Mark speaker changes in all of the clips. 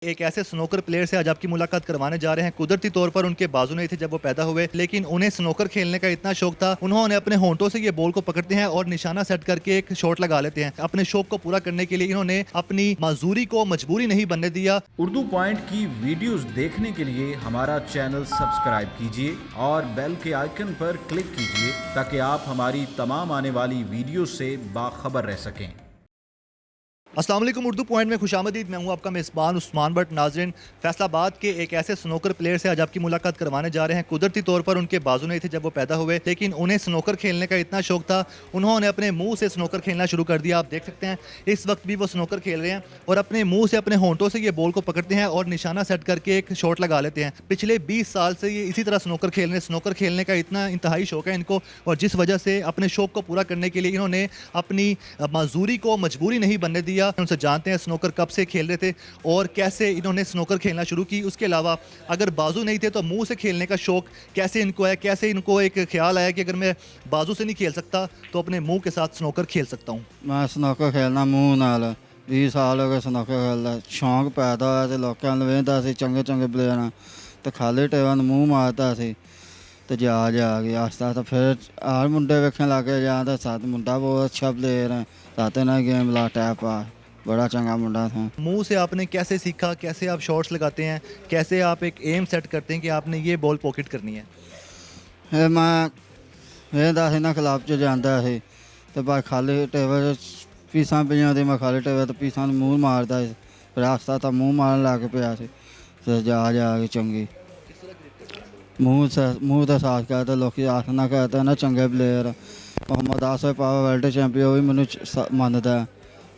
Speaker 1: एक ऐसे snooker player से आज आपकी मुलाकात करवाने जा रहे हैं। कुदरती तौर पर उनके बाजू नहीं थे जब वो पैदा हुए, लेकिन उन्हें स्नोकर खेलने का इतना शौक था, उन्होंने अपने होंठों से ये बॉल को पकड़ते हैं और निशाना सेट करके एक शॉट लगा लेते हैं। अपने शौक को पूरा करने के लिए इन्होंने अपनी मजदूरी को मजबूरी नहीं बनने दिया।
Speaker 2: उर्दू पॉइंट की वीडियोस देखने के लिए हमारा चैनल सब्सक्राइब कीजिए और बेल के आइकन पर क्लिक कीजिए ताकि आप हमारी तमाम आने वाली वीडियो से बाखबर रह सकें।
Speaker 1: अस्सलाम वालेकुम, उर्दू पॉइंट में खुशामदीद। मैं हूं आपका मेज़बान उस्मान भट्ट। नाज़रीन, फैसलाबाद के एक ऐसे स्नोकर प्लेयर से आज आपकी मुलाकात करवाने जा रहे हैं। कुदरती तौर पर उनके बाजू नहीं थे जब वो पैदा हुए, लेकिन उन्हें स्नोकर खेलने का इतना शौक था, उन्होंने अपने मुंह से स्नोकर खेलना शुरू कर दिया। आप देख सकते हैं इस वक्त भी वो स्नोकर खेल रहे हैं और अपने मुंह से अपने होंठों से ये बॉल को पकड़ते हैं और निशाना सेट करके एक शॉट लगा लेते हैं। पिछले 20 साल से ये इसी तरह स्नोकर खेलने का इतना इंतहाई शौक है इनको, और जिस वजह से अपने शौक को पूरा करने के लिए इन्होंने अपनी मजदूरी को मजबूरी नहीं बनने दिया। उनसे जानते हैं स्नोकर कब से खेल रहे थे और कैसे इन्होंने स्नोकर खेलना शुरू की। उसके अलावा अगर बाजू नहीं थे तो मुंह से खेलने का शौक कैसे इनको है, कैसे इनको एक ख्याल आया कि अगर मैं बाजू से नहीं खेल सकता तो अपने मुंह के साथ स्नोकर खेल सकता हूँ।
Speaker 3: मैं स्नोकर खेलना मूँह नाल 20 साल हो गए स्नोकर खेलदा। शौक पैदा होया ते लोकां ਨੂੰ ਵੇਖਦਾ ਸੀ ਚੰਗੇ ਚੰਗੇ ਪਲੇਅਰਾਂ ਤੇ ਖਾਲੀ ਟੇਵਾਂ ਨੂੰ ਮੂੰਹ ਮਾਰਦਾ ਸੀ ਤੇ ਜਾ ਕੇ ਆਸਤਾ ਤਾਂ ਫਿਰ ਆਹ ਮੁੰਡੇ ਵੇਖਣ ਲੱਗੇ ਜਾਂ ਤਾਂ ਸਾਥ ਮੁੰਡਾ ਬਹੁਤ ਅੱਛਾ ਪਲੇਅਰ ਹੈ ਸਾਥੇ ਨਾਲ ਗੇਮ ਲਾ ਟੈਪ ਆ बड़ा चंगा मुंडा था।
Speaker 1: मुंह से आपने कैसे सीखा, कैसे आप शॉट्स लगाते हैं, कैसे आप एक एम सेट करते हैं कि आपने ये बॉल पॉकेट करनी है?
Speaker 3: मैं ਵੇਖਦਾ ਸੀ ਨਾ ਕਲੱਬ 'ਚ ਜਾਂਦਾ ਸੀ ਤੇ ਬਸ ਖਾਲੀ ਟੇਬਲ ਪੀਸਾਂ ਪਈਆਂ ਤੇ ਮੈਂ ਖਾਲੀ ਟੇਬਲ ਤੇ ਪੀਸਾਂ ਨੂੰ ਮੂੰਹ ਮਾਰਦਾ ਸੀ। ਫਿਰ ਆਸਤਾ ਤਾਂ ਮੂੰਹ ਮਾਰਨ ਲੱਗ ਪਿਆ ਸੀ ਤੇ ਜਾ ਕੇ ਚੰਗੀ ਮੂੰਹ ਦਾ ਸਾਥ ਕਰਦਾ। ਲੋਕੀ ਆਸਨਾ ਕਰਦਾ ਨਾ ਚੰਗੇ ਪਲੇਅਰ ਮੁਹੰਮਦ ਆਸਿਫ ਪਾਵਾ ਵਰਲਡ ਚੈਂਪੀਅਨ ਉਹ ਵੀ ਮੈਨੂੰ ਮੰਨਦਾ।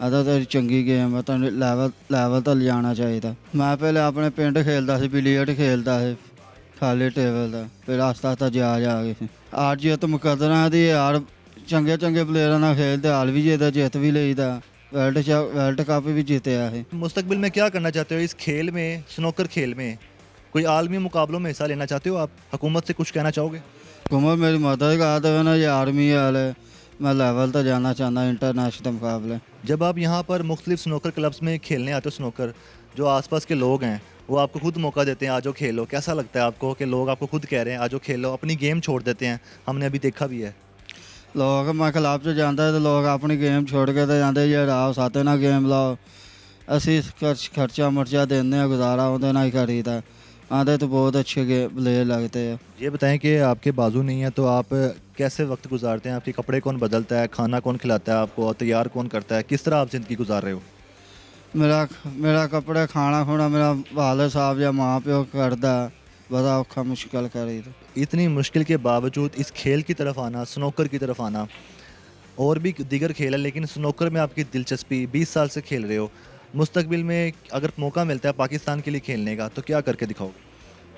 Speaker 3: ਅਦਾ ਤਾਂ ਚੰਗੀ ਗੇਮ ਆ, ਤੁਹਾਨੂੰ ਲੈਵਲ ਤਾਂ ਲਿਜਾਣਾ ਚਾਹੀਦਾ। ਮੈਂ ਪਹਿਲੇ ਆਪਣੇ ਪਿੰਡ ਖੇਲਦਾ ਸੀ, ਬਿਲੀਅਰਡ ਖੇਲਦਾ ਸੀ ਖਾਲੀ ਟੇਬਲ ਦਾ। ਫਿਰ ਆਸਤਾ ਜਾ ਕੇ ਸੀ ਆਰ ਜਿੱਤ ਮੁਕੱਦਰਾਂ ਦੀ ਯਾਰ ਚੰਗੇ ਪਲੇਅਰਾਂ ਨਾਲ ਖੇਲਦੇ ਹਾਲ ਵੀ ਜਿੱਤ भी ਲਈਦਾ। वर्ल्ड कप भी जीतया है।
Speaker 1: मुस्तकबिल में क्या करना चाहते हो इस खेल में, स्नोकर खेल में? कोई आलमी मुकाबलों में हिस्सा लेना चाहते हो आप? हुकूमत से कुछ कहना चाहोगे?
Speaker 3: हुकूमत मेरी मदद कर देवे ना, ये आर्मी वाले मैं लेवल तो जाना चाहता इंटरनेशनल मुकाबले।
Speaker 1: जब आप यहाँ पर मुख्तलिफ स्नोकर क्लब्स में खेलने आते हो स्नोकर, जो आसपास के लोग हैं वो आपको खुद मौका देते हैं आजो खेलो, कैसा लगता है आपको कि लोग आपको खुद कह रहे हैं आजो खेलो, अपनी गेम छोड़ देते हैं? हमने अभी देखा भी है
Speaker 3: लोग मैं क्लब 'ਚ ਜਾਂਦਾ तो लोग अपनी गेम छोड़ के तो जाते जी आओ साथे ना गेम लाओ। ਅਸੀਂ खर्चा देने गुजारा ਉਹਦੇ ਨਾਲ ਹੀ करीदा। आते तो बहुत अच्छे प्लेयर लगते हैं।
Speaker 1: ये बताएं कि आपके बाजू नहीं है तो आप कैसे वक्त गुजारते हैं? आपके कपड़े कौन बदलता है, खाना कौन खिलाता है आपको, तैयार कौन करता है, किस तरह आप ज़िंदगी गुजार रहे हो?
Speaker 3: मेरा कपड़े खाना खुना मेरा वाले साहब या माँ प्यो करदा। बड़ा औखा मुश्किल करी।
Speaker 1: इतनी मुश्किल के बावजूद इस खेल की तरफ आना, स्नोकर की तरफ आना, और भी दीगर खेल है लेकिन स्नोकर में आपकी दिलचस्पी, 20 साल से खेल रहे हो, मुस्तकबिल में अगर मौका मिलता है पाकिस्तान के लिए खेलने का तो क्या करके दिखाओगे?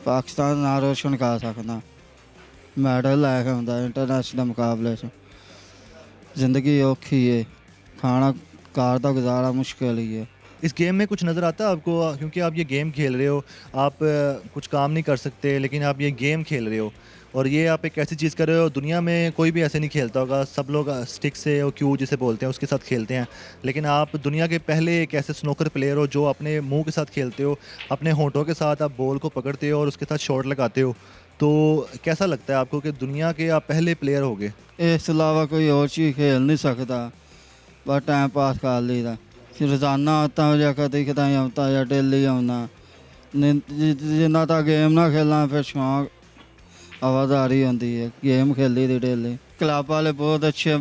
Speaker 3: पाकिस्तान ना रोशन कर सकना, मैडल लैके आंदा इंटरनेशनल मुकाबले से। जिंदगी औखी है, खाना कार का गुजारा मुश्किल ही है।
Speaker 1: इस गेम में कुछ नज़र आता है आपको? क्योंकि आप ये गेम खेल रहे हो, आप कुछ काम नहीं कर सकते लेकिन आप ये गेम खेल रहे हो, और ये आप एक ऐसी चीज़ कर रहे हो दुनिया में कोई भी ऐसे नहीं खेलता होगा। सब लोग स्टिक से और क्यू जिसे बोलते हैं उसके साथ खेलते हैं, लेकिन आप दुनिया के पहले एक ऐसे स्नोकर प्लेयर हो जो अपने मुंह के साथ खेलते हो, अपने होंठों के साथ आप बॉल को पकड़ते हो और उसके साथ शॉट लगाते हो। तो कैसा लगता है आपको कि दुनिया के आप पहले प्लेयर हो गए?
Speaker 3: इस अलावा कोई और चीज़ खेल नहीं सकता, बस टाइम पास कर लीदा। रोज़ाना आता हो या कभी कदाई आता या डेली आना। जिन्ना तक गेम ना खेलना फिर शौक आवाजारी होती है। गेम खेली थी डेली। क्लब वाले बहुत अच्छे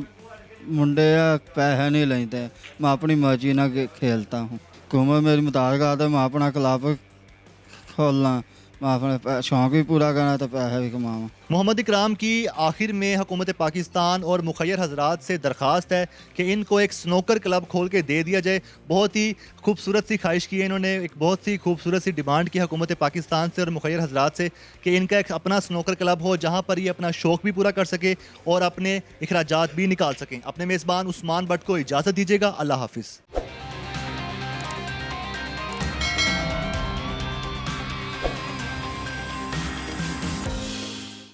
Speaker 3: मुंडे आ, पैसे नहीं लेते। मैं अपनी मर्जी ना खेलता हूँ। हुकूमत मेरी मदद करते मैं अपना क्लब खोलना, मैं अपना शौक भी पूरा करना तो पैसे भी कमावा।
Speaker 1: मोहम्मद इकराम की आखिर में हुकूमत पाकिस्तान और मुखैर हजरात से दरख्वास्त है कि इनको एक स्नोकर क्लब खोल के दे दिया जाए। बहुत ही खूबसूरत सी ख्वाहिश की है इन्होंने, एक बहुत सी खूबसूरत सी डिमांड की हुकूमत पाकिस्तान से और मुखैर हजरात से कि इनका एक अपना स्नोकर क्लब हो जहाँ पर ये अपना शौक़ भी पूरा कर सके और अपने अखराजात भी निकाल सकें। अपने मेज़बान उस्मान भट्ट को इजाज़त दीजिएगा। अल्लाह हाफिज़।